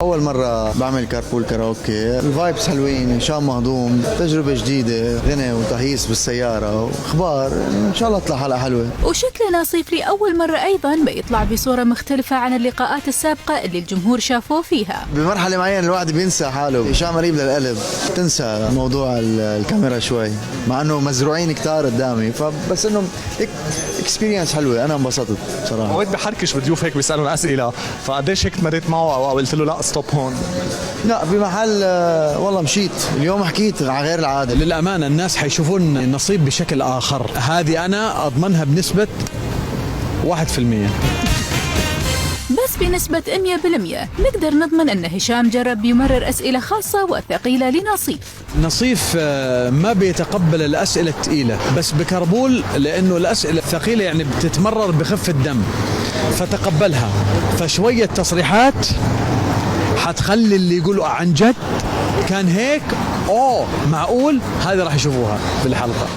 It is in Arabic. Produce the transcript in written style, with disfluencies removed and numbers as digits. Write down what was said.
أول مرة بعمل كاربول كاراوكي، الفايبس حلوين، هشام مهضوم، تجربة جديدة، غنى وتهييس بالسيارة وأخبار، إن شاء الله تطلع حلقة حلوة. وشكل نصيف لأول مرة أيضا بيطلع بصورة مختلفة عن اللقاءات السابقة اللي الجمهور شافوه فيها. بمرحلة معينة الواحد بينسى حاله، هشام قريب للقلب، تنسى موضوع الكاميرا شوي، مع إنه مزروعين كتار قدامي، فبس إنه اكسبيرينس حلوة، أنا انبسطت صراحة. اوقات بحركش بضيوف هيك بيسألون أسئلة، فقديش هيك تمريت معه أو قلت له لا ستوب هون؟ لا بمحل والله مشيت، اليوم حكيت على غير العادة. للأمانة الناس حيشوفون النصيب بشكل آخر، هذه أنا أضمنها بنسبة 1%. بس بنسبة 100% نقدر نضمن أن هشام جرب يمرر أسئلة خاصة وثقيلة لنصيف. نصيف ما بيتقبل الأسئلة الثقيلة، بس بكربول لأنه الأسئلة الثقيلة يعني بتتمرر بخفة دم، فتقبلها. فشوية تصريحات حتخلي اللي يقولوا عن جد كان هيك معقول، هذا راح يشوفوها بالحلقة.